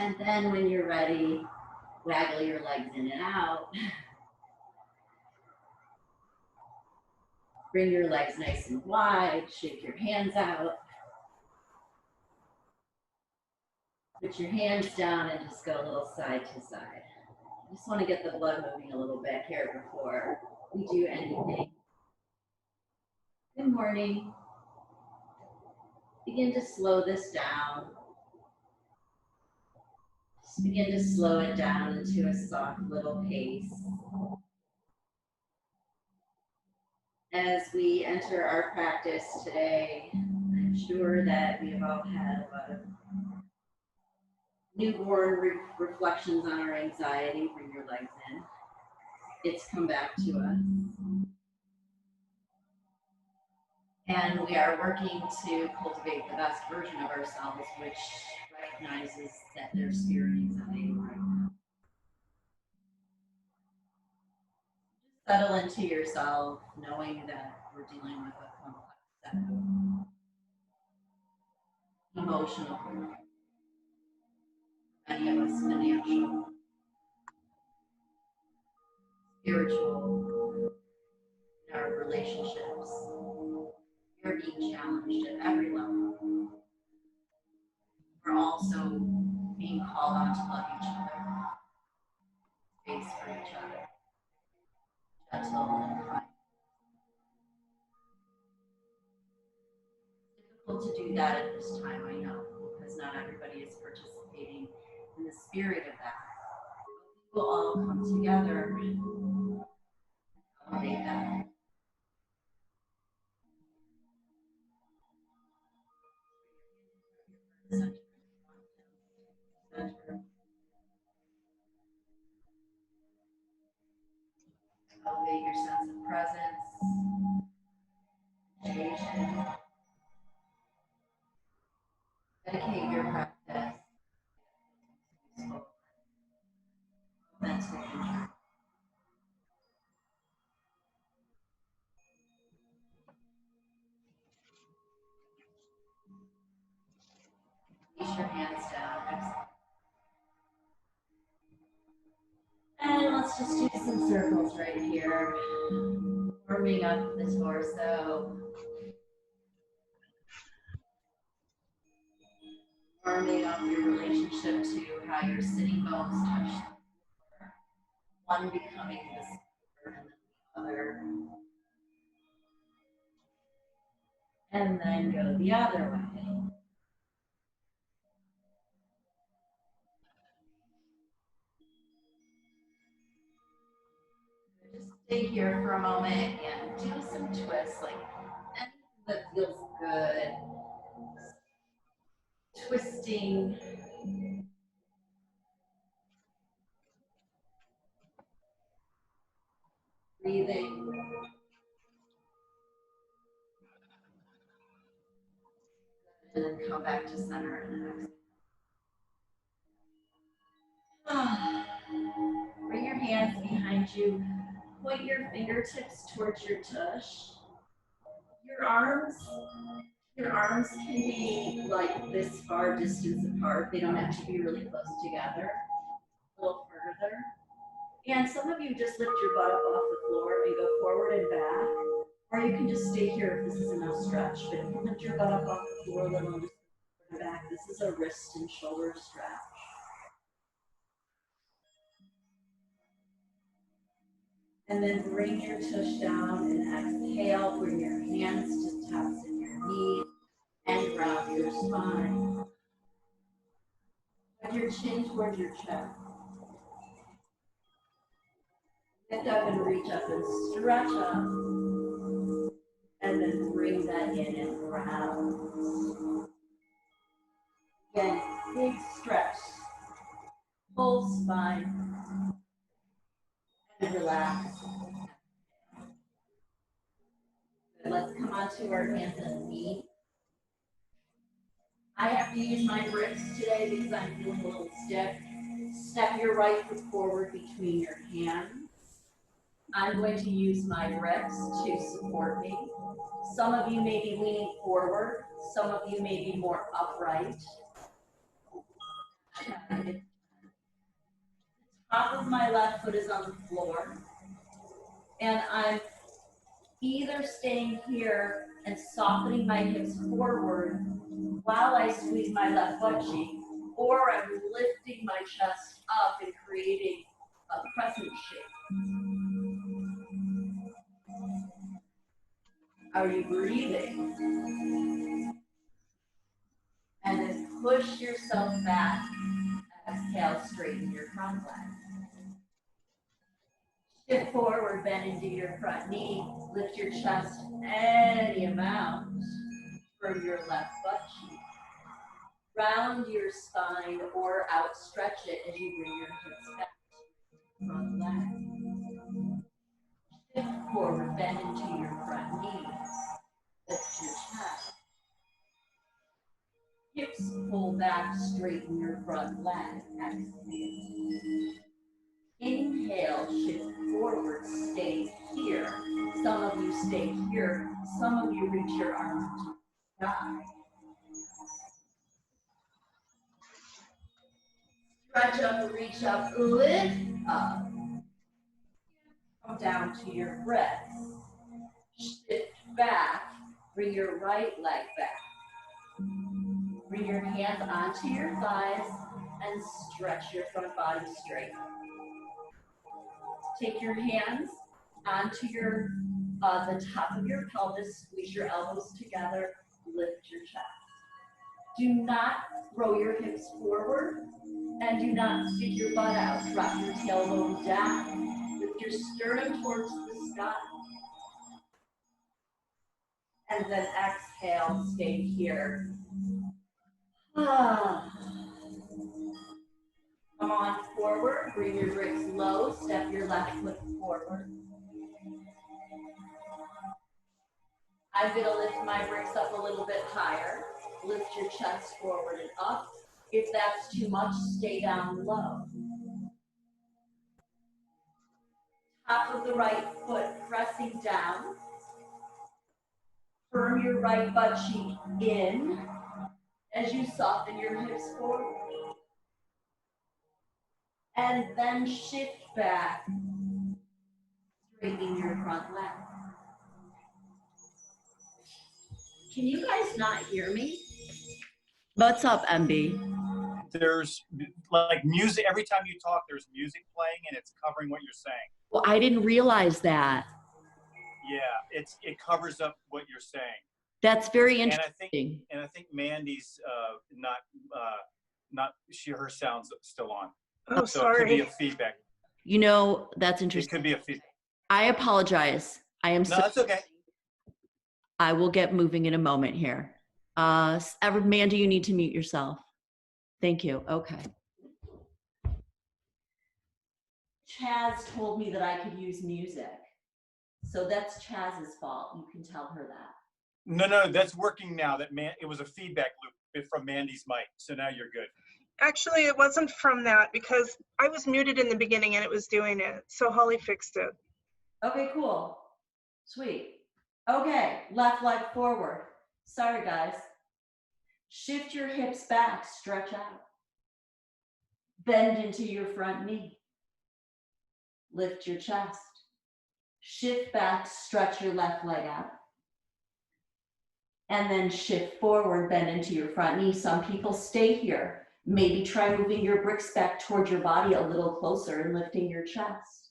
And then when you're ready, waggle your legs in and out. Bring your legs nice and wide, shake your hands out. Put your hands down and just go a little side to side. I just want to get the blood moving a little bit here before we do anything. Good morning. Begin to slow this down. Just begin to slow it down into a soft little pace. As we enter our practice today, I'm sure that we've all had a lot of newborn reflections on our anxiety. Bring your legs in. It's come back to us. And we are working to cultivate the best version of ourselves, which recognizes that there's spirit anxiety right now. Settle into yourself, knowing that we're dealing with a complex set of emotional, many of us financial, spiritual, in our relationships. We're being challenged at every level. We're also being called on to love each other, space for each other, gentle and kind. It's difficult to do that at this time, I know, because not everybody is participating in the spirit of that. But we will all come together and elevate that. Center. Elevate your sense of presence, appreciation. Dedicate your practice to mental injury. Release your hands down. Exhale. And let's just do some circles right here. Warming up the torso. Warming up your relationship to how your sitting bones touch the floor. One becoming the center and then the other. And then go the other way. Just stay here for a moment and do some twists, like anything that feels good. Twisting. Breathing. And then come back to center and exhale. Bring your hands behind you. Point your fingertips towards your tush. Your arms can be like this far distance apart. They don't have to be really close together. A little further. And some of you just lift your butt up off the floor and go forward and back. Or you can just stay here if this is enough stretch. But if you lift your butt up off the floor a little and just forward and back, this is a wrist and shoulder stretch. And then bring your tush down and exhale. Bring your hands to taps in your knees and round your spine. Put your chin towards your chest. Lift up and reach up and stretch up. And then bring that in and round. Again, big stretch. Full spine. And relax. Let's come onto our hands and knees. I have to use my grips today because I'm feeling a little stiff. Step your right foot forward between your hands. I'm going to use my grips to support me. Some of you may be leaning forward. Some of you may be more upright. The top of my left foot is on the floor, and I'm either staying here and softening my hips forward while I squeeze my left butt cheek, or I'm lifting my chest up and creating a crescent shape. Are you breathing? And then push yourself back. Exhale, straighten your front leg. Shift forward, bend into your front knee. Lift your chest any amount from your left butt cheek. Round your spine or outstretch it as you bring your hips back to your front leg. Shift forward, bend into your front knees. Lift your chest. Hips pull back, straighten your front leg. Exhale. Inhale, shift forward, stay here. Some of you stay here. Some of you reach your arms to the sky. Stretch up, reach up, lift up. Come down to your breath. Shift back, bring your right leg back. Bring your hands onto your thighs and stretch your front body straight. Take your hands onto your the top of your pelvis, squeeze your elbows together, lift your chest. Do not throw your hips forward and do not stick your butt out. Drop your tailbone down, lift your sternum towards the sky. And then exhale, stay here. Come on forward, bring your bricks low, step your left foot forward. I'm gonna lift my bricks up a little bit higher. Lift your chest forward and up. If that's too much, stay down low. Top of the right foot pressing down. Firm your right butt cheek in as you soften your hips forward. And then shift back, straightening your front leg. Can you guys not hear me? What's up, MB? There's like music, every time you talk, there's music playing and it's covering what you're saying. Well, I didn't realize that. Yeah, it covers up what you're saying. That's very interesting. And I think Mandy's her sound's still on. Oh, so sorry. It could be a feedback. You know, that's interesting. It could be a feedback. I apologize. I am No, that's okay. I will get moving in a moment here. Mandy, you need to mute yourself. Thank you. Okay. Chaz told me that I could use music. So that's Chaz's fault. You can tell her that. No, that's working now. It was a feedback loop from Mandy's mic. So now you're good. Actually, it wasn't from that because I was muted in the beginning and it was doing it. So Holly fixed it. Okay, cool. Sweet. Okay, left leg forward. Sorry, guys. Shift your hips back, stretch out. Bend into your front knee. Lift your chest. Shift back, stretch your left leg out. And then shift forward, bend into your front knee. Some people stay here. Maybe try moving your bricks back towards your body a little closer and lifting your chest.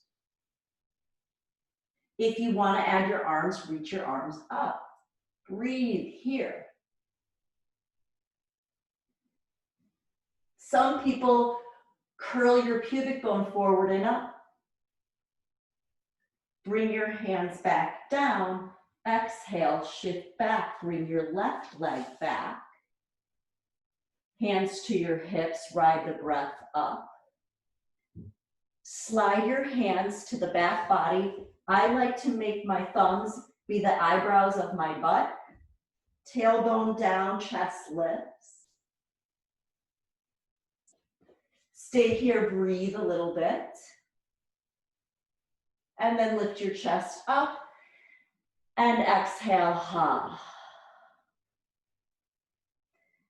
If you want to add your arms, reach your arms up. Breathe here. Some people curl your pubic bone forward and up. Bring your hands back down. Exhale, shift back. Bring your left leg back. Hands to your hips, ride the breath up. Slide your hands to the back body. I like to make my thumbs be the eyebrows of my butt. Tailbone down, chest lifts. Stay here, breathe a little bit. And then lift your chest up and exhale, ha.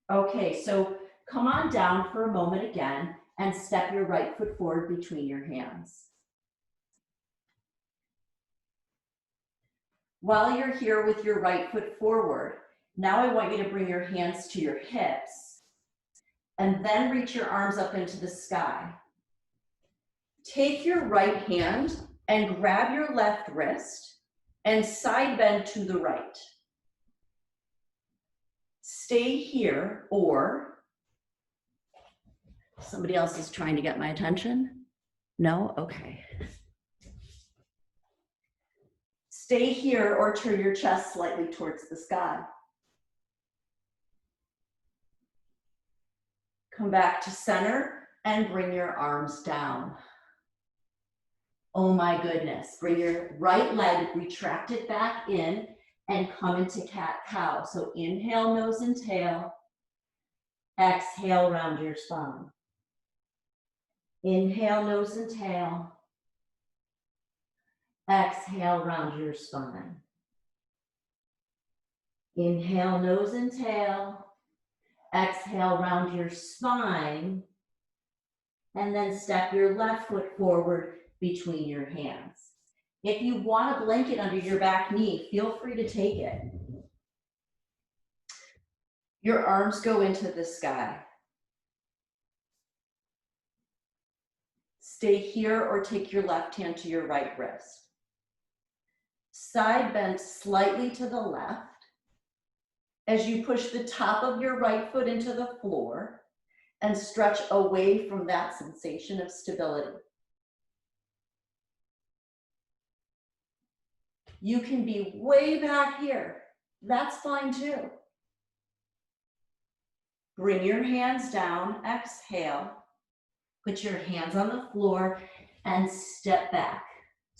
Okay, so come on down for a moment again and step your right foot forward between your hands. While you're here with your right foot forward, now I want you to bring your hands to your hips and then reach your arms up into the sky. Take your right hand and grab your left wrist and side bend to the right. Stay here, or somebody else is trying to get my attention? No? Okay. Stay here or turn your chest slightly towards the sky. Come back to center and bring your arms down. Oh my goodness. Bring your right leg, retract it back in and come into cat-cow. So inhale, nose and tail. Exhale, round your spine. Inhale, nose and tail. Exhale, round your spine. Inhale, nose and tail. Exhale, round your spine. And then step your left foot forward between your hands. If you want a blanket under your back knee, feel free to take it. Your arms go into the sky. Stay here or take your left hand to your right wrist. Side bend slightly to the left as you push the top of your right foot into the floor and stretch away from that sensation of stability. You can be way back here. That's fine too. Bring your hands down, exhale. Put your hands on the floor and step back.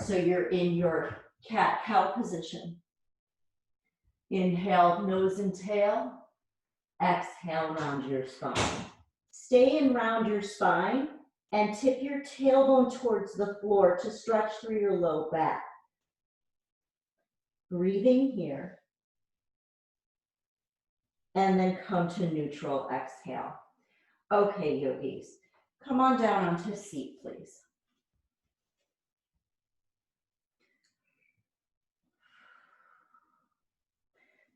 So you're in your cat-cow position. Inhale, nose and tail. Exhale, round your spine. Stay in round your spine and tip your tailbone towards the floor to stretch through your low back. Breathing here. And then come to neutral, exhale. Okay, yogis, come on down onto a seat, please.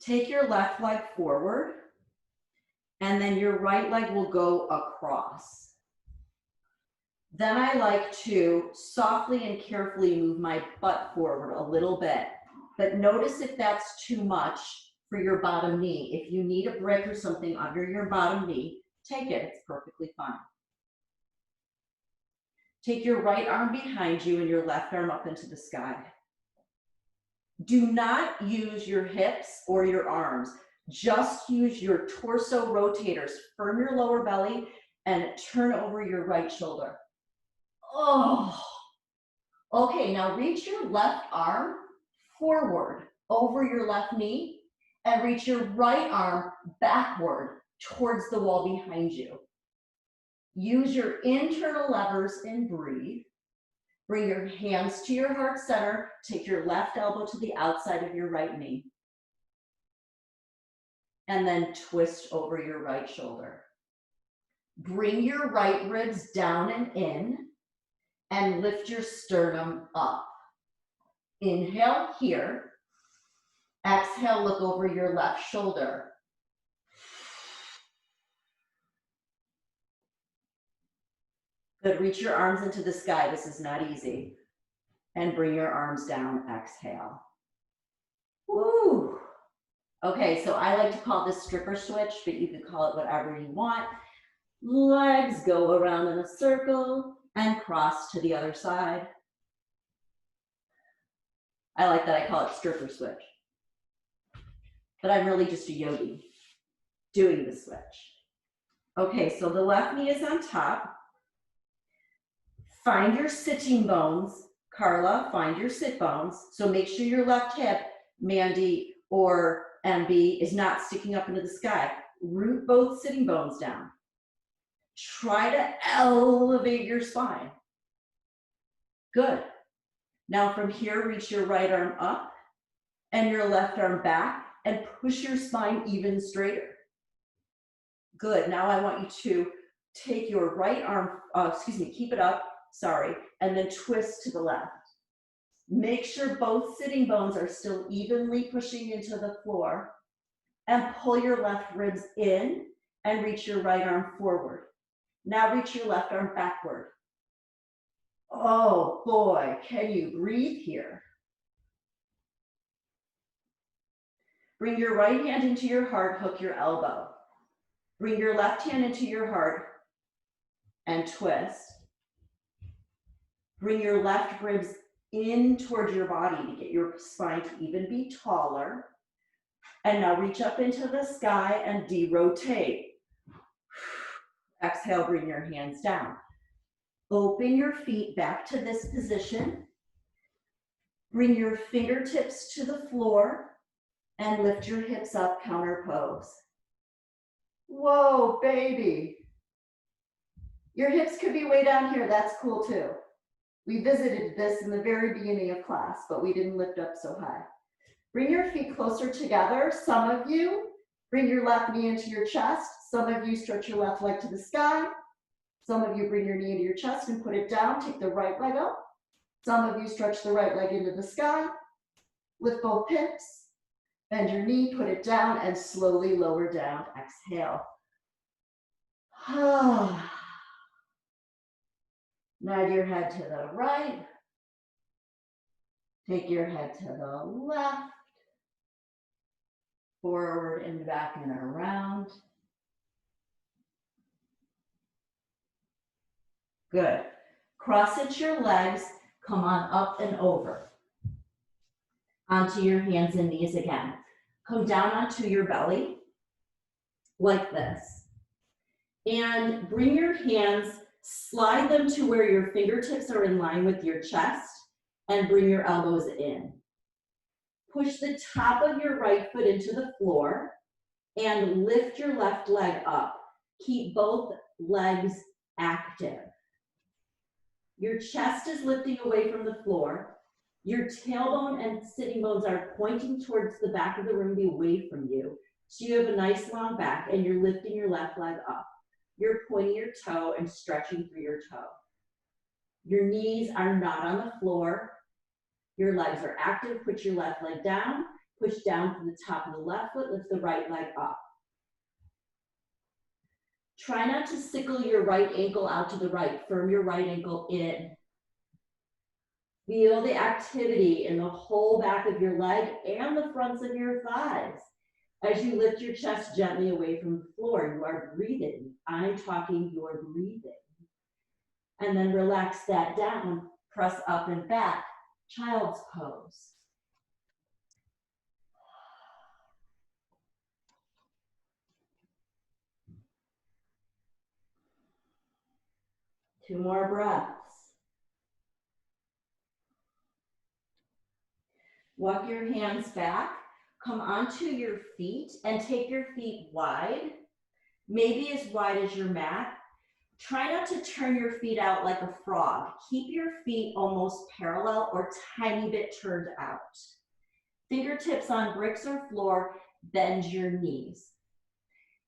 Take your left leg forward, and then your right leg will go across. Then I like to softly and carefully move my butt forward a little bit, but notice if that's too much for your bottom knee. If you need a brick or something under your bottom knee, take it, it's perfectly fine. Take your right arm behind you and your left arm up into the sky. Do not use your hips or your arms. Just use your torso rotators. Firm your lower belly and turn over your right shoulder. Oh, okay, now reach your left arm forward over your left knee and reach your right arm backward towards the wall behind you. Use your internal levers and breathe. Bring your hands to your heart center. Take your left elbow to the outside of your right knee. And then twist over your right shoulder. Bring your right ribs down and in and lift your sternum up. Inhale here. Exhale, look over your left shoulder. Good, reach your arms into the sky. This is not easy. And bring your arms down, exhale. Woo! Okay, so I like to call this stripper switch, but you can call it whatever you want. Legs go around in a circle and cross to the other side. I like that I call it stripper switch. But I'm really just a yogi doing the switch. Okay, so the left knee is on top. Find your sitting bones. Carla, find your sit bones. So make sure your left hip, Mandy or MB, is not sticking up into the sky. Root both sitting bones down. Try to elevate your spine. Good. Now from here, reach your right arm up and your left arm back and push your spine even straighter. Good. Now I want you to take your right arm, keep it up, sorry, and then twist to the left. Make sure both sitting bones are still evenly pushing into the floor, and pull your left ribs in and reach your right arm forward. Now reach your left arm backward. Oh boy, can you breathe here? Bring your right hand into your heart, hook your elbow. Bring your left hand into your heart and twist. Bring your left ribs in towards your body to get your spine to even be taller. And now reach up into the sky and derotate. Exhale, bring your hands down. Open your feet back to this position. Bring your fingertips to the floor and lift your hips up, counter pose. Whoa, baby. Your hips could be way down here. That's cool too. We visited this in the very beginning of class, but we didn't lift up so high. Bring your feet closer together. Some of you bring your left knee into your chest. Some of you stretch your left leg to the sky. Some of you bring your knee into your chest and put it down. Take the right leg up. Some of you stretch the right leg into the sky. Lift both hips. Bend your knee, put it down, and slowly lower down. Exhale. Nod your head to the right. Take your head to the left. Forward and back and around. Good. Cross-stitch your legs. Come on up and over. Onto your hands and knees again. Come down onto your belly like this. And bring your hands, slide them to where your fingertips are in line with your chest, and bring your elbows in. Push the top of your right foot into the floor and lift your left leg up. Keep both legs active. Your chest is lifting away from the floor. Your tailbone and sitting bones are pointing towards the back of the room, be away from you. So you have a nice long back and you're lifting your left leg up. You're pointing your toe and stretching through your toe. Your knees are not on the floor. Your legs are active. Put your left leg down. Push down from the top of the left foot. Lift the right leg up. Try not to sickle your right ankle out to the right. Firm your right ankle in. Feel the activity in the whole back of your leg and the fronts of your thighs. As you lift your chest gently away from the floor, you are breathing. I'm talking, you're breathing. And then relax that down. Press up and back. Child's pose. Two more breaths. Walk your hands back. Come onto your feet and take your feet wide, maybe as wide as your mat. Try not to turn your feet out like a frog. Keep your feet almost parallel or tiny bit turned out. Fingertips on bricks or floor, bend your knees.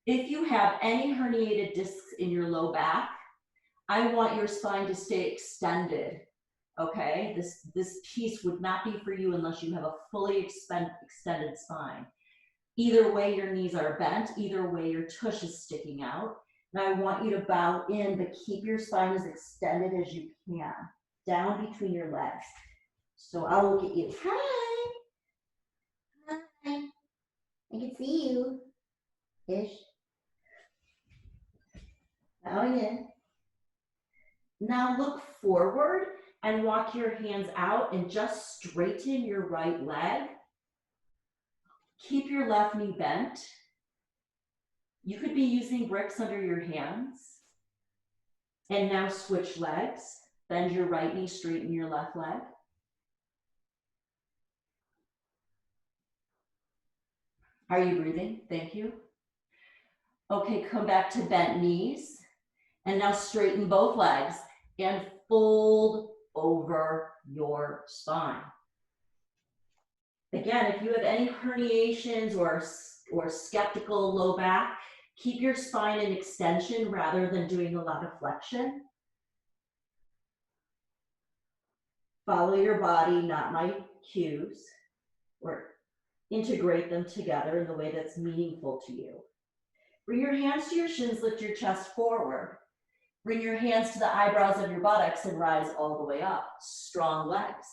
If you have any herniated discs in your low back, I want your spine to stay extended, okay? This piece would not be for you unless you have a fully extended spine. Either way, your knees are bent. Either way, your tush is sticking out. And I want you to bow in, but keep your spine as extended as you can, down between your legs. So I'll look at you. Hi. Hi. I can see you. Ish. Oh, yeah. Now look forward and walk your hands out and just straighten your right leg. Keep your left knee bent. You could be using bricks under your hands. And now switch legs. Bend your right knee, straighten your left leg. Are you breathing? Thank you. Okay, come back to bent knees. And now straighten both legs and fold over your spine. Again, if you have any herniations or skeptical low back, Keep your spine in extension rather than doing a lot of flexion. Follow your body, not my cues, or integrate them together in the way that's meaningful to you. Bring your hands to your shins, lift your chest forward. Bring your hands to the eyebrows of your buttocks and rise all the way up. Strong legs.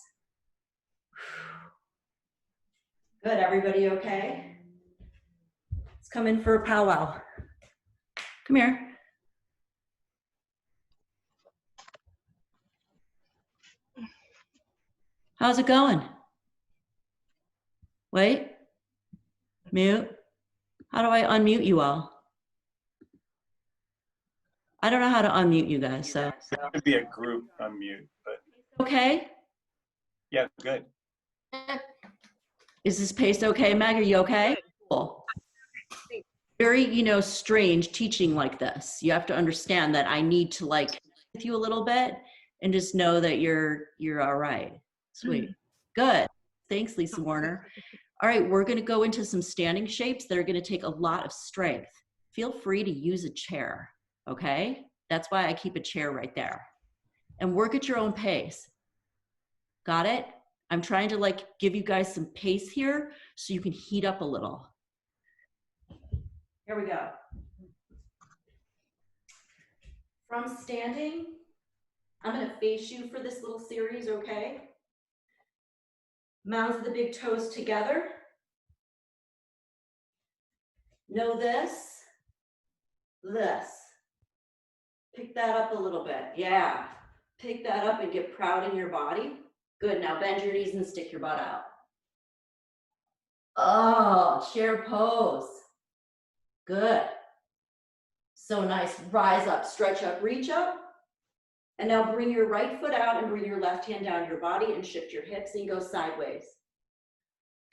Good, everybody okay? Let's come in for a powwow. Come here. How's it going? Wait. Mute. How do I unmute you all? I don't know how to unmute you guys, so. It could be a group unmute, but Okay? yeah, good. Is this pace okay, Meg? Are you okay? Cool. Very, strange teaching like this. You have to understand that I need to with you a little bit and just know that you're all right. Sweet. Good. Thanks, Lisa Warner. All right, we're going to go into some standing shapes that are going to take a lot of strength. Feel free to use a chair, okay? That's why I keep a chair right there. And work at your own pace. Got it? I'm trying to give you guys some pace here so you can heat up a little. Here we go. From standing, I'm going to face you for this little series, okay? Mounds of the big toes together. Know this. Pick that up a little bit. Yeah. Pick that up and get proud in your body. Good. Now bend your knees and stick your butt out. Oh, chair pose. Good. So nice. Rise up, stretch up, reach up. And now bring your right foot out and bring your left hand down your body and shift your hips and go sideways.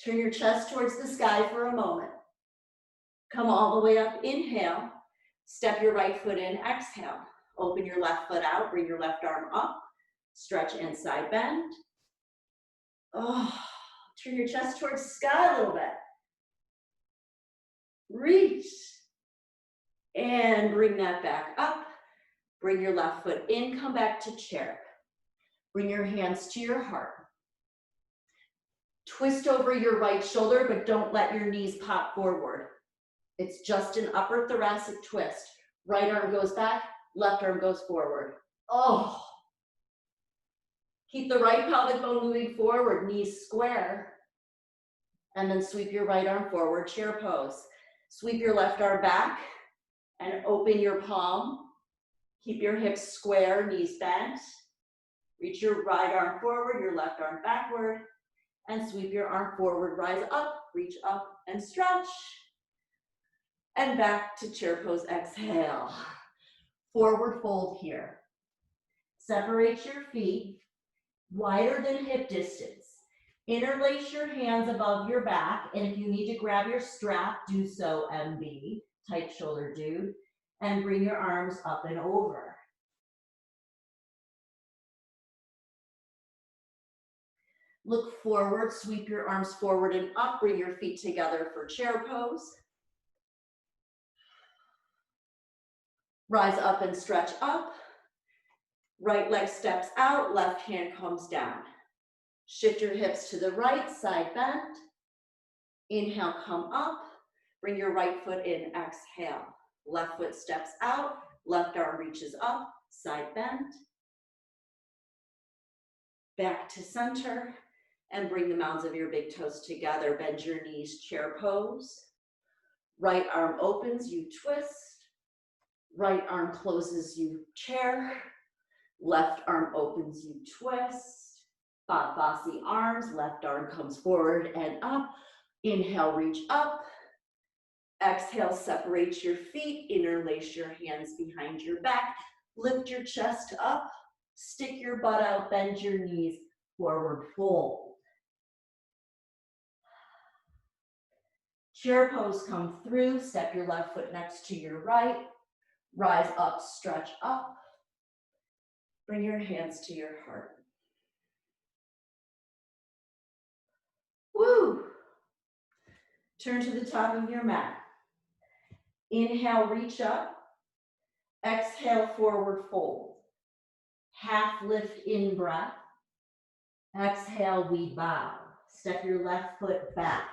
Turn your chest towards the sky for a moment. Come all the way up, inhale. Step your right foot in, exhale. Open your left foot out, bring your left arm up. Stretch and side bend. Oh, turn your chest towards the sky a little bit. Reach. And bring that back up. Bring your left foot in, come back to chair. Bring your hands to your heart. Twist over your right shoulder, but don't let your knees pop forward. It's just an upper thoracic twist. Right arm goes back, left arm goes forward. Oh. Keep the right pelvic bone moving forward, knees square. And then sweep your right arm forward, chair pose. Sweep your left arm back and open your palm. Keep your hips square, knees bent. Reach your right arm forward, your left arm backward, and sweep your arm forward, rise up, reach up and stretch. And back to chair pose, exhale. Forward fold here. Separate your feet, wider than hip distance. Interlace your hands above your back, and if you need to grab your strap, do so, MB, tight shoulder dude, and bring your arms up and over. Look forward, sweep your arms forward and up, bring your feet together for chair pose. Rise up and stretch up. Right leg steps out, left hand comes down. Shift your hips to the right, side bend. Inhale, come up. Bring your right foot in, exhale. Left foot steps out, left arm reaches up, side bend. Back to center. And bring the mounds of your big toes together. Bend your knees, chair pose. Right arm opens, you twist. Right arm closes, you chair. Left arm opens, you twist. Bossy arms, left arm comes forward and up. Inhale, reach up. Exhale, separate your feet. Interlace your hands behind your back. Lift your chest up. Stick your butt out, bend your knees, forward fold. Chair pose, come through, step your left foot next to your right, rise up, stretch up, bring your hands to your heart. Woo! Turn to the top of your mat. Inhale, reach up. Exhale, forward fold. Half lift in breath. Exhale, we bow. Step your left foot back.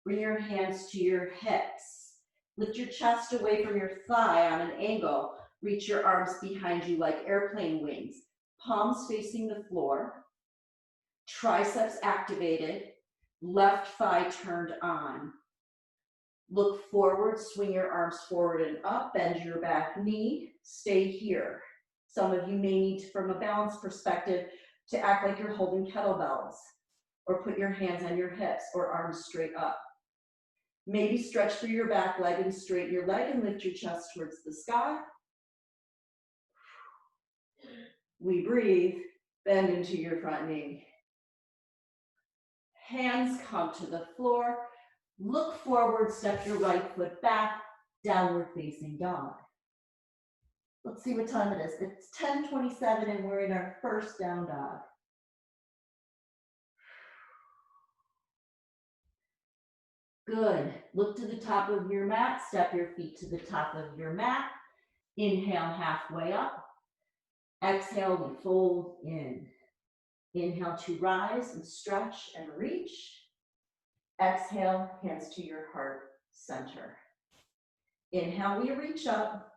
Bring your hands to your hips. Lift your chest away from your thigh on an angle. Reach your arms behind you like airplane wings. Palms facing the floor. Triceps activated. Left thigh turned on. Look forward, swing your arms forward and up, bend your back knee, stay here. Some of you may need, from a balance perspective, to act like you're holding kettlebells, or put your hands on your hips or arms straight up. Maybe stretch through your back leg and straighten your leg and lift your chest towards the sky. We breathe, bend into your front knee. Hands come to the floor. Look forward, step your right foot back, downward facing dog. Let's see what time it is. It's 10:27 and we're in our first down dog. Good. Look to the top of your mat, step your feet to the top of your mat. Inhale, halfway up. Exhale, we fold in. Inhale to rise and stretch and reach. Exhale, hands to your heart center. Inhale, we reach up.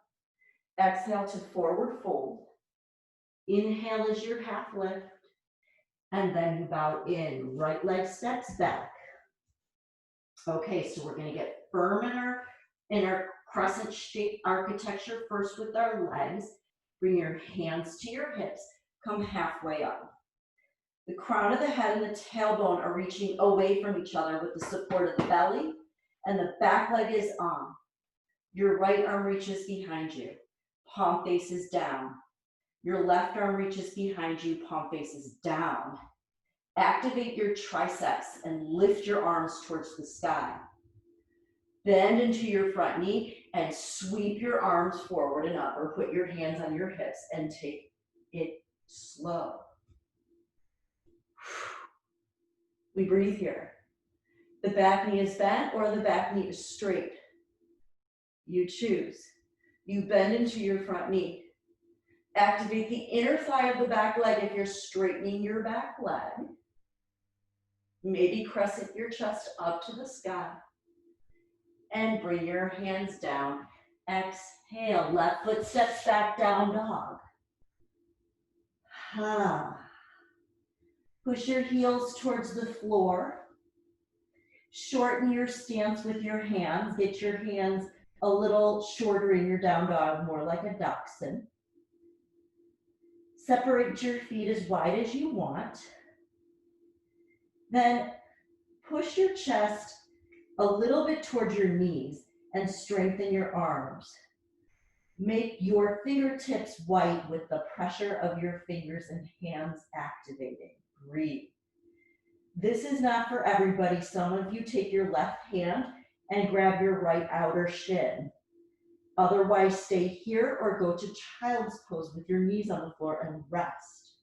Exhale to forward fold. Inhale is your half lift. And then you bow in. Right leg steps back. Okay, so we're going to get firm in our crescent shape architecture first with our legs. Bring your hands to your hips. Come halfway up. The crown of the head and the tailbone are reaching away from each other with the support of the belly, and the back leg is on. Your right arm reaches behind you. Palm faces down. Your left arm reaches behind you. Palm faces down. Activate your triceps and lift your arms towards the sky. Bend into your front knee and sweep your arms forward and up, or put your hands on your hips and take it slow. We breathe here. The back knee is bent or the back knee is straight. You choose. You bend into your front knee. Activate the inner thigh of the back leg if you're straightening your back leg. Maybe crescent your chest up to the sky. And bring your hands down. Exhale, left foot steps back, down dog. Push your heels towards the floor. Shorten your stance with your hands. Get your hands a little shorter in your down dog, more like a dachshund. Separate your feet as wide as you want. Then push your chest a little bit towards your knees and strengthen your arms. Make your fingertips white with the pressure of your fingers and hands activating. Breathe. This is not for everybody. Some of you take your left hand and grab your right outer shin. Otherwise, stay here or go to child's pose with your knees on the floor and rest.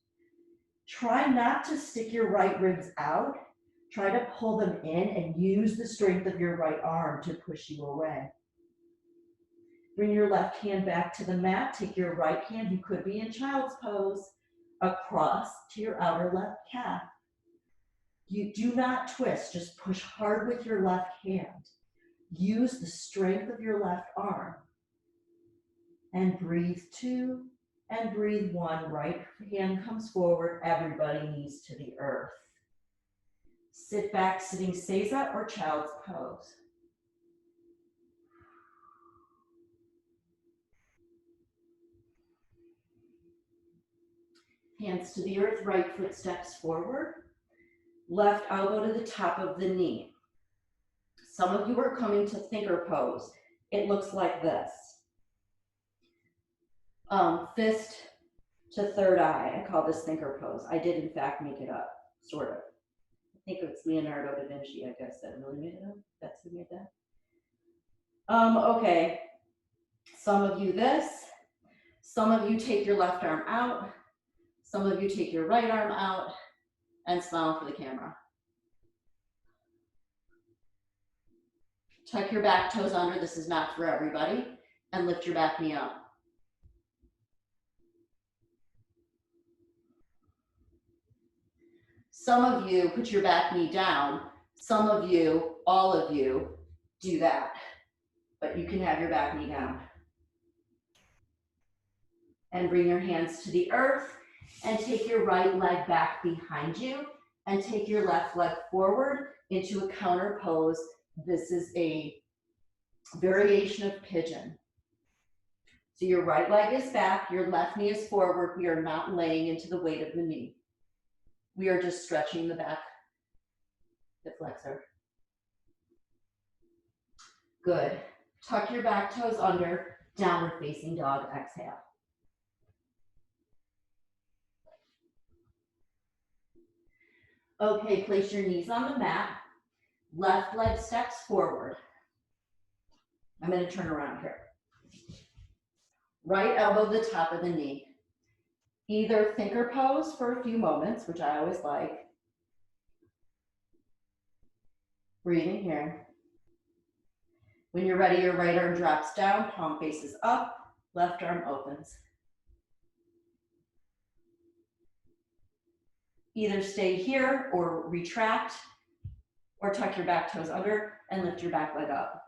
Try not to stick your right ribs out. Try to pull them in and use the strength of your right arm to push you away. Bring your left hand back to the mat. Take your right hand, you could be in child's pose, across to your outer left calf. You do not twist, just push hard with your left hand. Use the strength of your left arm. And breathe 2 and breathe 1. Right hand comes forward, everybody knees to the earth. Sit back, sitting seiza or child's pose. Hands to the earth, right foot steps forward. Left elbow to the top of the knee. Some of you are coming to thinker pose. It looks like this. Fist to third eye. I call this thinker pose. I did in fact make it up, sort of. I think it's Leonardo da Vinci, I guess, that really made it up. That's who made that. Okay. Some of you this. Some of you take your left arm out. Some of you take your right arm out and smile for the camera. Tuck your back toes under. This is not for everybody. And lift your back knee up. Some of you put your back knee down. Some of you, all of you, do that. But you can have your back knee down. And bring your hands to the earth and take your right leg back behind you and take your left leg forward into a counter pose. This is a variation of pigeon. So your right leg is back, your left knee is forward. We are not laying into the weight of the knee. We are just stretching the back hip flexor. Good. Tuck your back toes under, downward facing dog, exhale. Okay, place your knees on the mat. Left leg steps forward. I'm going to turn around here. Right elbow the top of the knee. Either thinker pose for a few moments, which I always like. Breathing here. When you're ready, your right arm drops down, palm faces up, left arm opens. Either stay here or retract, or tuck your back toes under and lift your back leg up.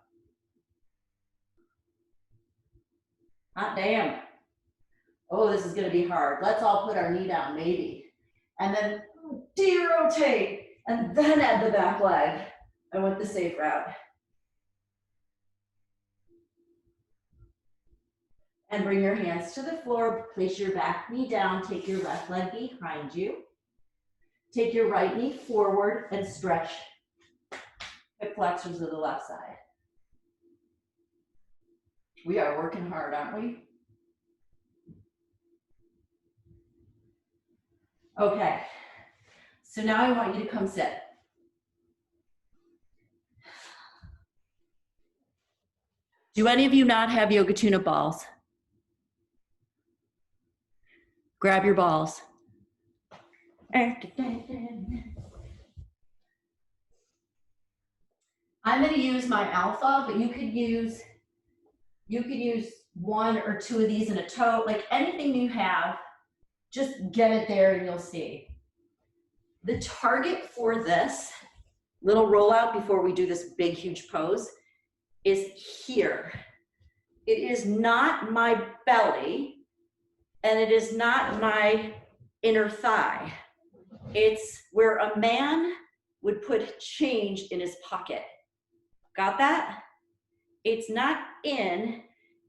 Hot damn. Oh, this is gonna be hard. Let's all put our knee down, maybe. And then de-rotate, and then add the back leg. I went the safe route. And bring your hands to the floor, place your back knee down, take your left leg behind you. Take your right knee forward and stretch hip flexors of the left side. We are working hard, aren't we? Okay, so now I want you to come sit. Do any of you not have yoga tune-up balls? Grab your balls. I'm going to use my alpha, but you could use one or two of these in a tote, like anything you have, just get it there and you'll see. The target for this little rollout before we do this big, huge pose is here. It is not my belly and it is not my inner thigh. It's where a man would put change in his pocket. Got that? It's not in,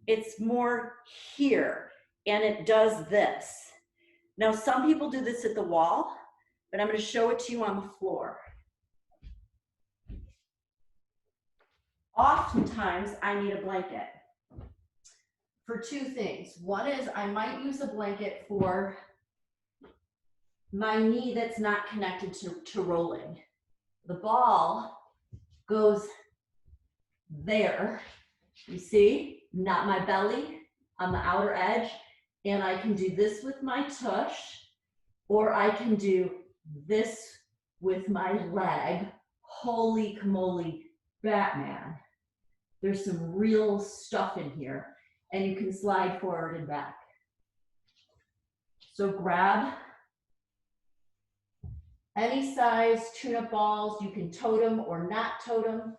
it's more here, and it does this. Now, some people do this at the wall, but I'm going to show it to you on the floor. Oftentimes, I need a blanket for two things. One is I might use a blanket for my knee that's not connected to rolling. The ball goes there, you see, not my belly, on the outer edge, and I can do this with my tush, or I can do this with my leg. Holy camole, Batman. There's some real stuff in here, and you can slide forward and back. So grab any size tune-up balls. You can tote them or not tote them.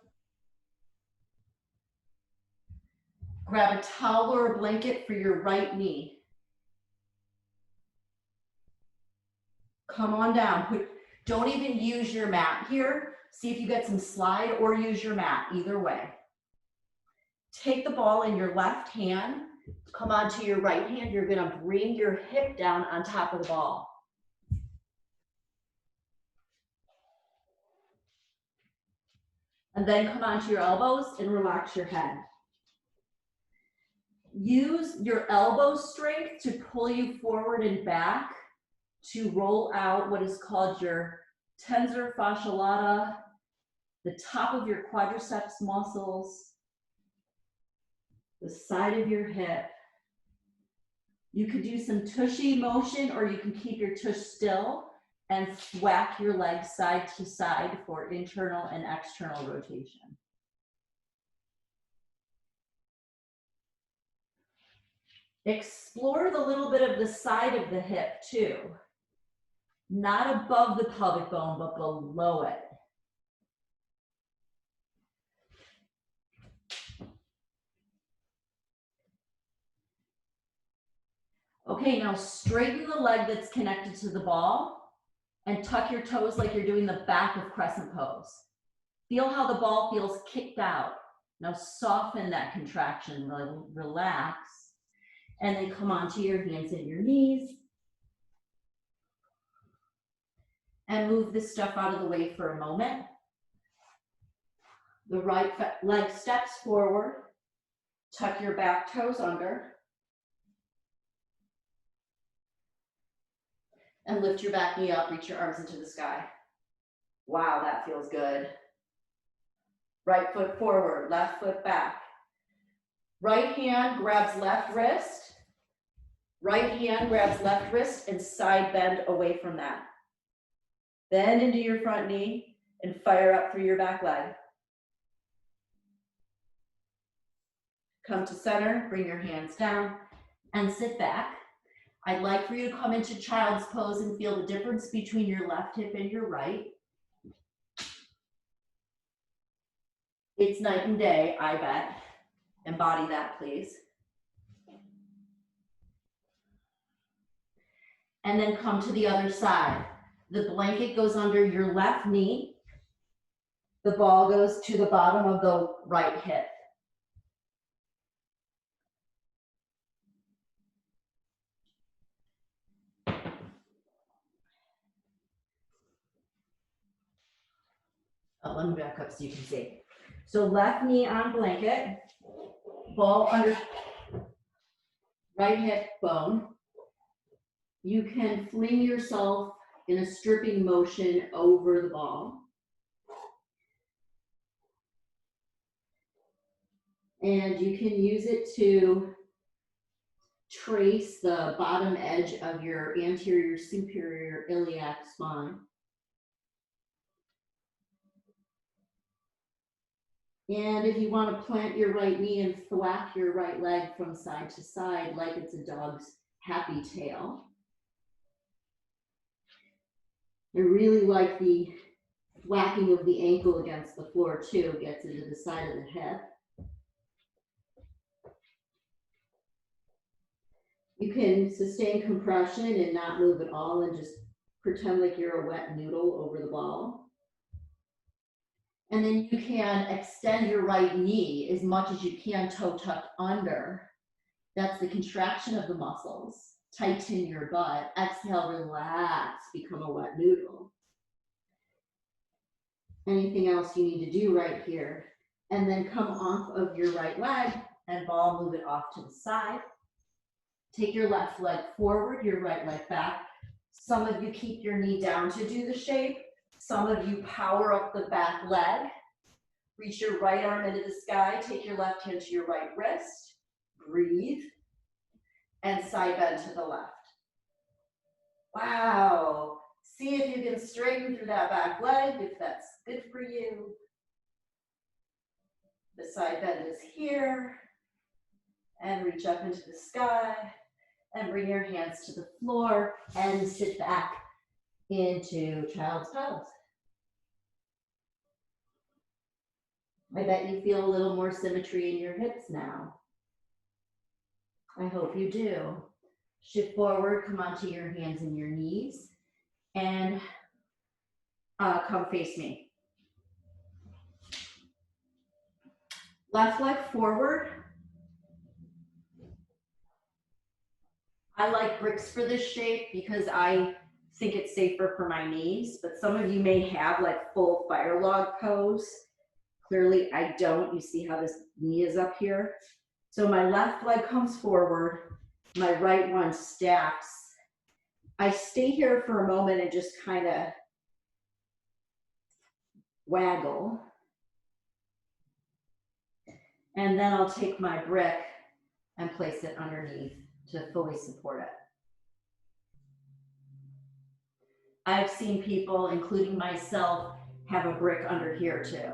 Grab a towel or a blanket for your right knee. Come on down. Don't even use your mat here. See if you get some slide or use your mat, either way. Take the ball in your left hand. Come onto your right hand. You're gonna bring your hip down on top of the ball. And then come onto your elbows and relax your head. Use your elbow strength to pull you forward and back to roll out what is called your tensor fascia lata, the top of your quadriceps muscles, the side of your hip. You could do some tushy motion, or you can keep your tush still and whack your legs side to side for internal and external rotation. Explore the little bit of the side of the hip too. Not above the pelvic bone, but below it. Okay, now straighten the leg that's connected to the ball and tuck your toes like you're doing the back of crescent pose. Feel how the ball feels kicked out. Now soften that contraction, relax, and then come onto your hands and your knees. And move this stuff out of the way for a moment. The right leg steps forward. Tuck your back toes under. And lift your back knee up, reach your arms into the sky. Wow, that feels good. Right foot forward, left foot back. Right hand grabs left wrist. Right hand grabs left wrist and side bend away from that. Bend into your front knee and fire up through your back leg. Come to center, bring your hands down and sit back. I'd like for you to come into child's pose and feel the difference between your left hip and your right. It's night and day, I bet. Embody that, please. And then come to the other side. The blanket goes under your left knee. The ball goes to the bottom of the right hip. Oh, let me back up so you can see. So left knee on blanket, ball under right hip bone. You can fling yourself in a stripping motion over the ball. And you can use it to trace the bottom edge of your anterior superior iliac spine. And if you want to plant your right knee and thwack your right leg from side to side like it's a dog's happy tail. I really like the whacking of the ankle against the floor too, gets into the side of the hip. You can sustain compression and not move at all and just pretend like you're a wet noodle over the ball. And then you can extend your right knee as much as you can, toe tucked under. That's the contraction of the muscles. Tighten your butt. Exhale, relax, become a wet noodle. Anything else you need to do right here. And then come off of your right leg and ball, move it off to the side. Take your left leg forward, your right leg back. Some of you keep your knee down to do the shape. Some of you power up the back leg. Reach your right arm into the sky. Take your left hand to your right wrist. Breathe. And side bend to the left. Wow. See if you can straighten through that back leg, if that's good for you. The side bend is here. And reach up into the sky. And bring your hands to the floor and sit back into child's pose. I bet you feel a little more symmetry in your hips now. I hope you do. Shift forward, come onto your hands and your knees, and come face me. Left leg forward. I like bricks for this shape because I think it's safer for my knees, but some of you may have like full fire log pose. Clearly I don't. You see how this knee is up here? So my left leg comes forward, my right one stacks. I stay here for a moment and just kind of waggle. And then I'll take my brick and place it underneath to fully support it. I've seen people, including myself, have a brick under here too,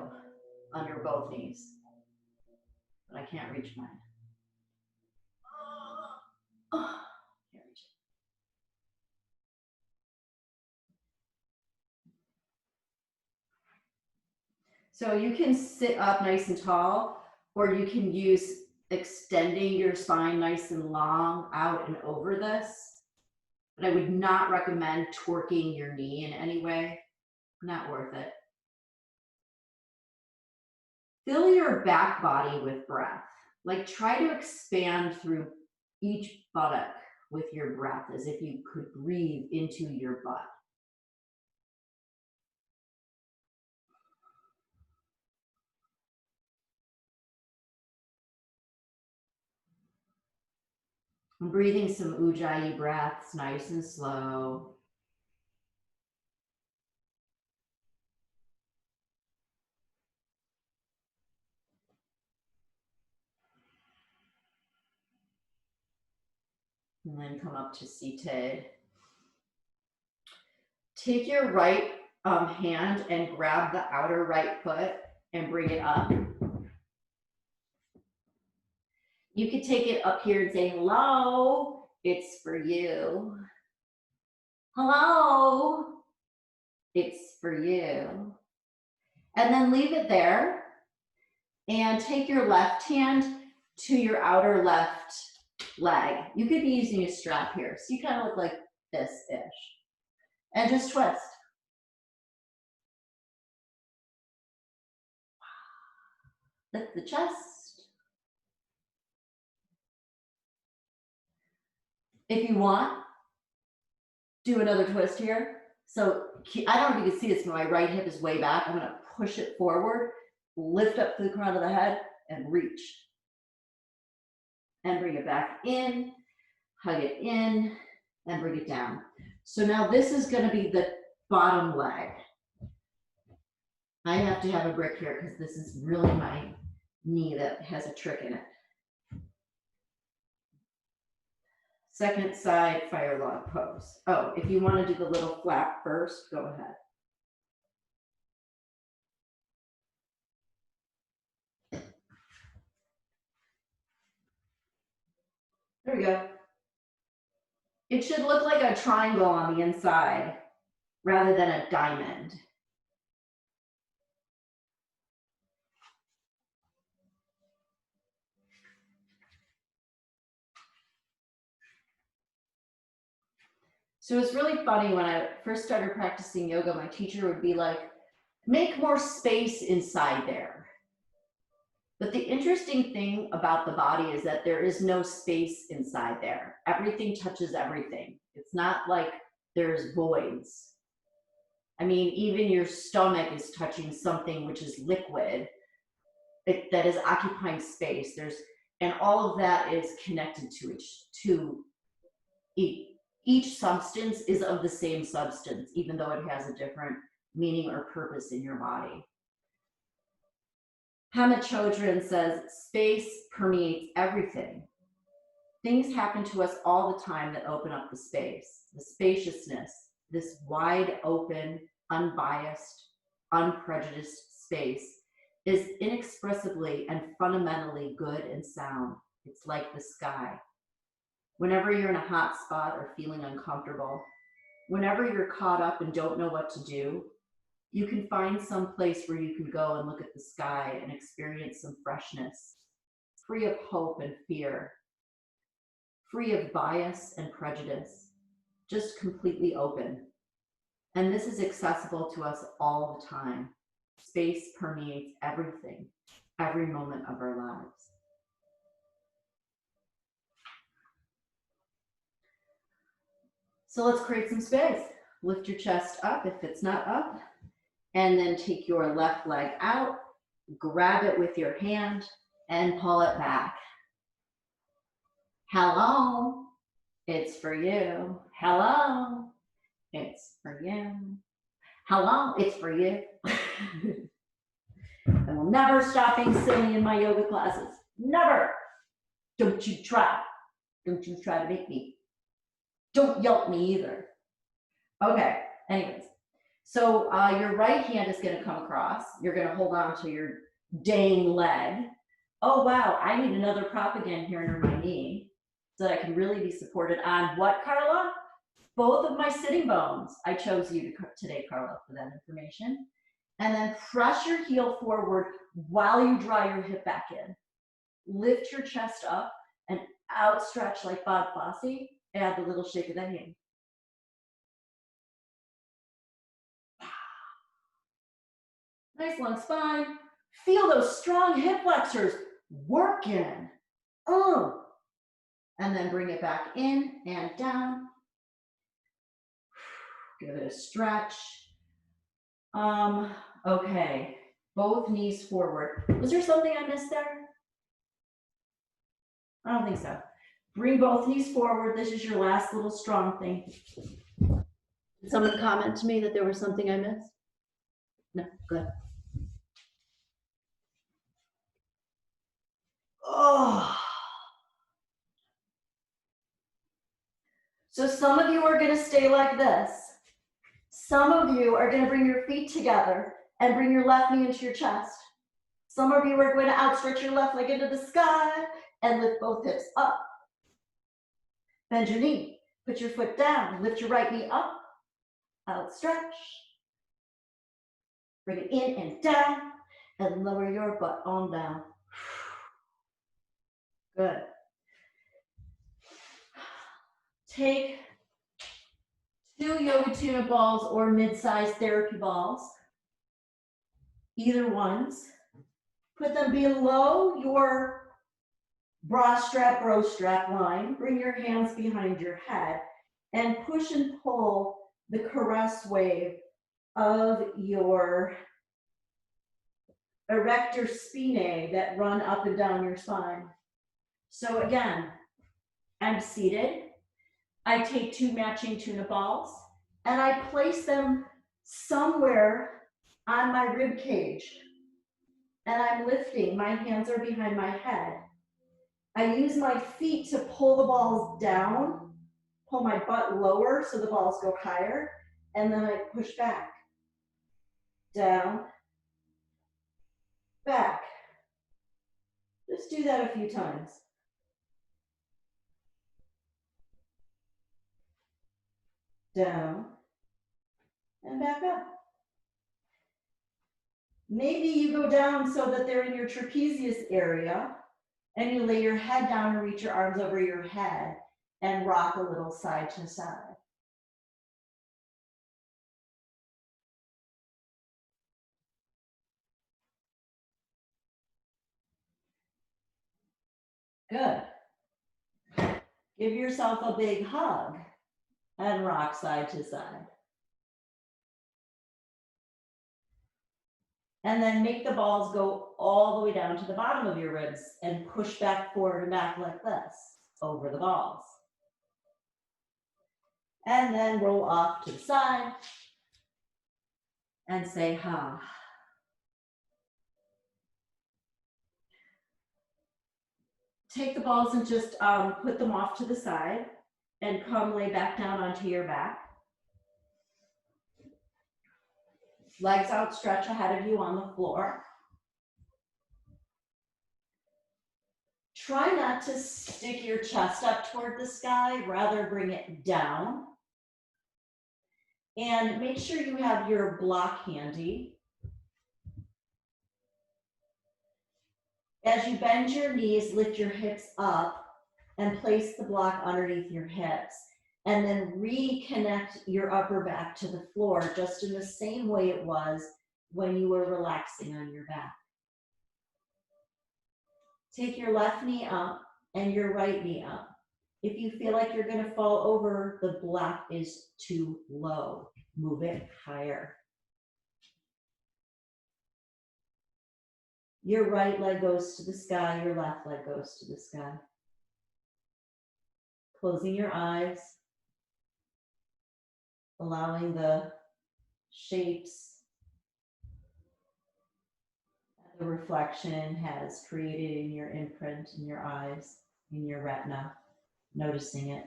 under both knees. But I can't reach mine. Oh, here we go. So you can sit up nice and tall, or you can use extending your spine nice and long out and over this. But I would not recommend twerking your knee in any way. Not worth it. Fill your back body with breath. Like try to expand through each buttock with your breath as if you could breathe into your butt. I'm breathing some Ujjayi breaths, nice and slow. And then come up to seated. Take your right hand and grab the outer right foot and bring it up. You could take it up here and say, hello, it's for you. Hello, it's for you. And then leave it there and take your left hand to your outer left leg. You could be using a strap here. So you kind of look like this-ish. And just twist. Lift the chest. If you want, do another twist here. So I don't know if you can see this, but my right hip is way back. I'm gonna push it forward, lift up to the crown of the head and reach. And bring it back in, hug it in, and bring it down. So now this is gonna be the bottom leg. I have to have a brick here because this is really my knee that has a trick in it. Second side fire log pose. Oh, if you want to do the little flap first, go ahead. There we go. It should look like a triangle on the inside rather than a diamond. So it's really funny, when I first started practicing yoga, my teacher would be like, make more space inside there. But the interesting thing about the body is that there is no space inside there. Everything touches everything. It's not like there's voids. I mean, even your stomach is touching something which is liquid that is occupying space. And all of that is connected to each substance is of the same substance, even though it has a different meaning or purpose in your body. Pema Chodron says, space permeates everything. Things happen to us all the time that open up the space, the spaciousness, this wide open, unbiased, unprejudiced space is inexpressibly and fundamentally good and sound. It's like the sky. Whenever you're in a hot spot or feeling uncomfortable, whenever you're caught up and don't know what to do, you can find some place where you can go and look at the sky and experience some freshness, free of hope and fear, free of bias and prejudice, just completely open. And this is accessible to us all the time. Space permeates everything, every moment of our lives. So let's create some space. Lift your chest up if it's not up, and then take your left leg out, grab it with your hand, and pull it back. Hello, it's for you. Hello, it's for you. Hello, it's for you. I will never stop being silly in my yoga classes. Never. Don't you try. Don't you try to make me. Don't yelp me either. Okay, anyways. So your right hand is gonna come across. You're gonna hold on to your dang leg. Oh wow, I need another prop again here under my knee. so that I can really be supported on what, Carla? Both of my sitting bones. I chose you today, Carla, for that information. And then press your heel forward while you draw your hip back in. Lift your chest up and outstretch like Bob Fosse. Add the little shake of the hand. Nice long spine. Feel those strong hip flexors working. Oh. And then bring it back in and down. Give it a stretch. Okay. Both knees forward. Was there something I missed there? I don't think so. Bring both knees forward. This is your last little strong thing. Did someone comment to me that there was something I missed? No, good. Oh. So some of you are going to stay like this. Some of you are going to bring your feet together and bring your left knee into your chest. Some of you are going to outstretch your left leg into the sky and lift both hips up. Bend your knee, put your foot down, lift your right knee up, outstretch. Bring it in and down and lower your butt on down. Good. Take 2 yoga tuna balls or mid-sized therapy balls, either ones. Put them below your bra strap, bro strap line. Bring your hands behind your head and push and pull the caress wave of your erector spinae that run up and down your spine. So again, I'm seated. I take 2 matching tuna balls and I place them somewhere on my rib cage. And I'm lifting, my hands are behind my head. I use my feet to pull the balls down, pull my butt lower so the balls go higher, and then I push back, down, back. Just do that a few times. Down, and back up. Maybe you go down so that they're in your trapezius area, and you lay your head down and reach your arms over your head and rock a little side to side. Good. Give yourself a big hug and rock side to side. And then make the balls go all the way down to the bottom of your ribs and push back forward and back like this over the balls. And then roll off to the side and say, ha. Take the balls and just put them off to the side and come lay back down onto your back. Legs outstretched ahead of you on the floor. Try not to stick your chest up toward the sky, rather bring it down. And make sure you have your block handy. As you bend your knees, lift your hips up and place the block underneath your hips. And then reconnect your upper back to the floor just in the same way it was when you were relaxing on your back. Take your left knee up and your right knee up. If you feel like you're going to fall over, the block is too low. Move it higher. Your right leg goes to the sky, your left leg goes to the sky. Closing your eyes, allowing the shapes that the reflection has created in your imprint, in your eyes, in your retina, noticing it.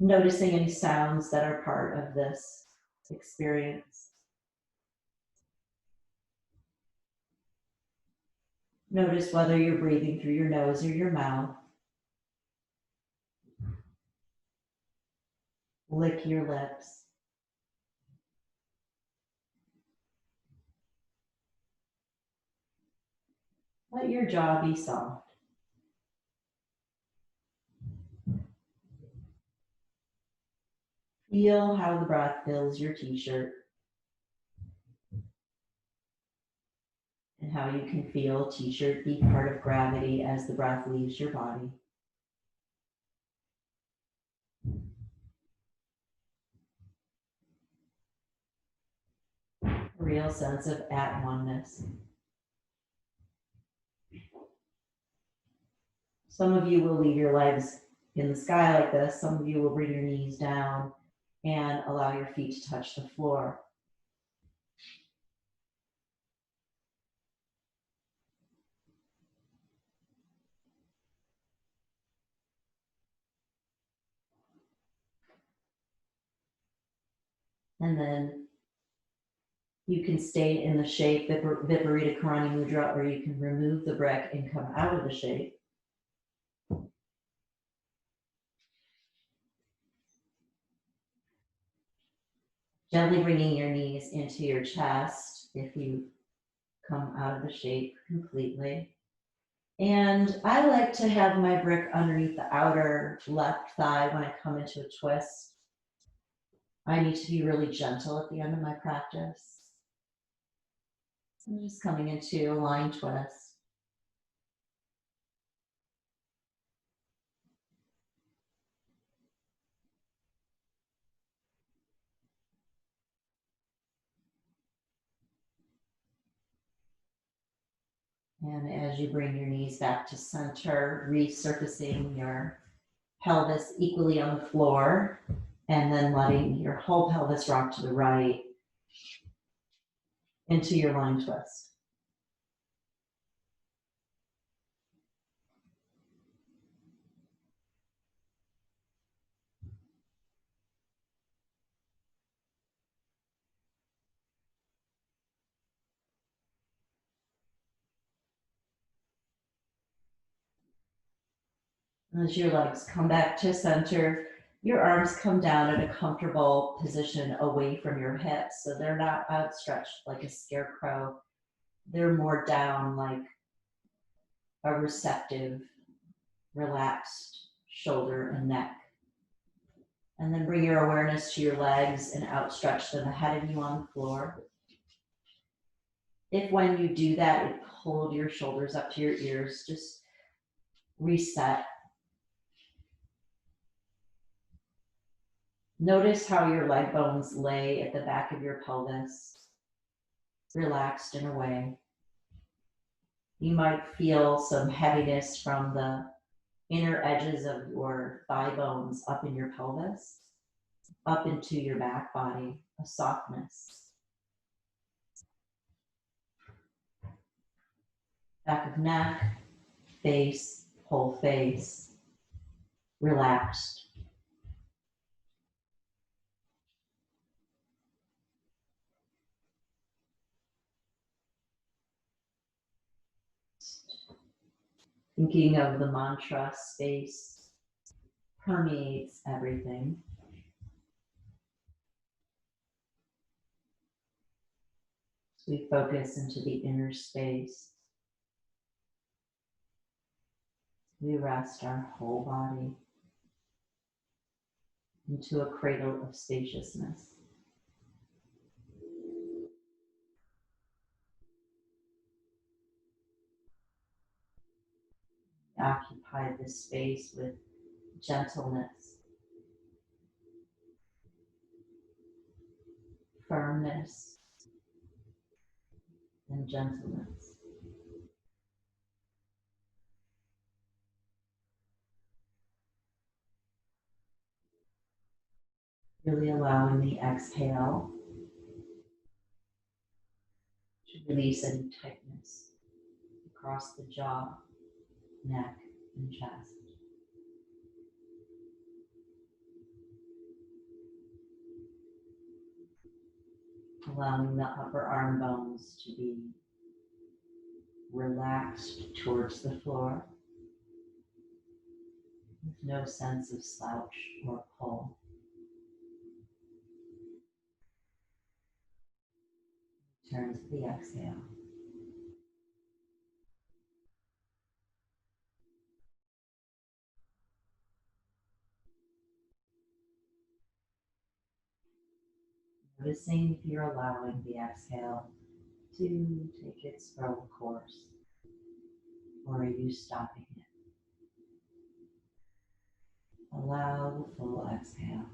Noticing any sounds that are part of this experience. Notice whether you're breathing through your nose or your mouth. Lick your lips. Let your jaw be soft. Feel how the breath fills your t-shirt and how you can feel t-shirt be part of gravity as the breath leaves your body. A real sense of at oneness. Some of you will leave your legs in the sky like this. Some of you will bring your knees down and allow your feet to touch the floor. And then you can stay in the shape, Viparita Karani Mudra, or you can remove the brick and come out of the shape. Gently bringing your knees into your chest if you come out of the shape completely. And I like to have my brick underneath the outer left thigh when I come into a twist. I need to be really gentle at the end of my practice. I'm just coming into a line twist. And as you bring your knees back to center, resurfacing your pelvis equally on the floor, and then letting your whole pelvis rock to the right into your line twist. As your legs come back to center, your arms come down at a comfortable position away from your hips. So they're not outstretched like a scarecrow. They're more down like a receptive, relaxed shoulder and neck. And then bring your awareness to your legs and outstretch them ahead of you on the floor. If when you do that, you hold your shoulders up to your ears, just reset. Notice how your leg bones lay at the back of your pelvis, relaxed in a way. You might feel some heaviness from the inner edges of your thigh bones up in your pelvis, up into your back body, a softness. Back of neck, face, whole face, relaxed. Thinking of the mantra, space permeates everything. So we focus into the inner space. We rest our whole body into a cradle of spaciousness. Occupy this space with gentleness, firmness, and gentleness. Really allowing the exhale to release any tightness across the jaw, neck, and chest. Allowing the upper arm bones to be relaxed towards the floor, with no sense of slouch or pull. Turn to the exhale. Noticing if you're allowing the exhale to take its own course, or are you stopping it? Allow the full exhale.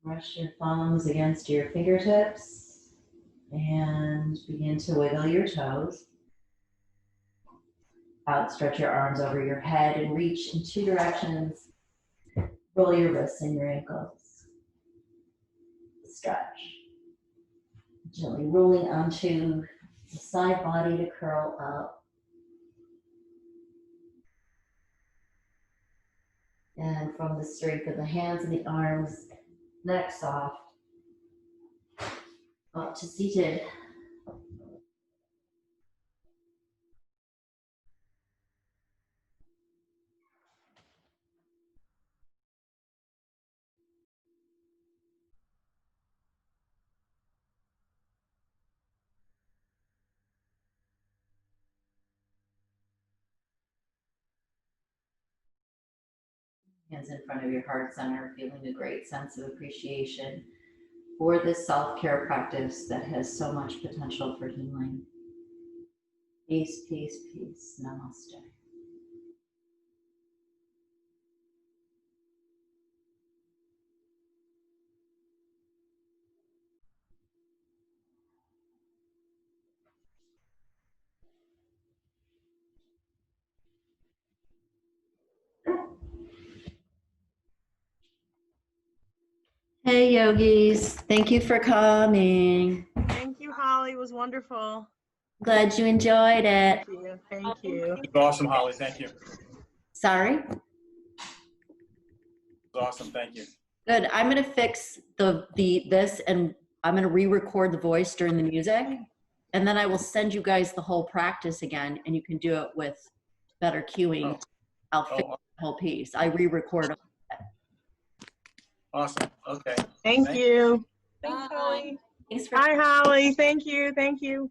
Brush your thumbs against your fingertips and begin to wiggle your toes. Outstretch your arms over your head and reach in two directions. Roll your wrists and your ankles. Stretch. Gently rolling onto the side body to curl up. And from the strength of the hands and the arms, neck soft, up to seated. Hands in front of your heart center, feeling a great sense of appreciation for this self-care practice that has so much potential for healing. Peace, peace, peace. Namaste. Hey yogis, thank you for coming. Thank you, Holly. It was wonderful. Glad you enjoyed it. Thank you. Thank you. It's awesome, Holly. Thank you. Sorry? It's awesome. Thank you. Good. I'm gonna fix this and I'm gonna re-record the voice during the music. And then I will send you guys the whole practice again and you can do it with better cueing. Oh. I'll fix the whole piece. I re-record it. Awesome. Okay. Thank you. Bye. Thanks, Holly. Thanks for Hi, Holly. Thank you. Thank you.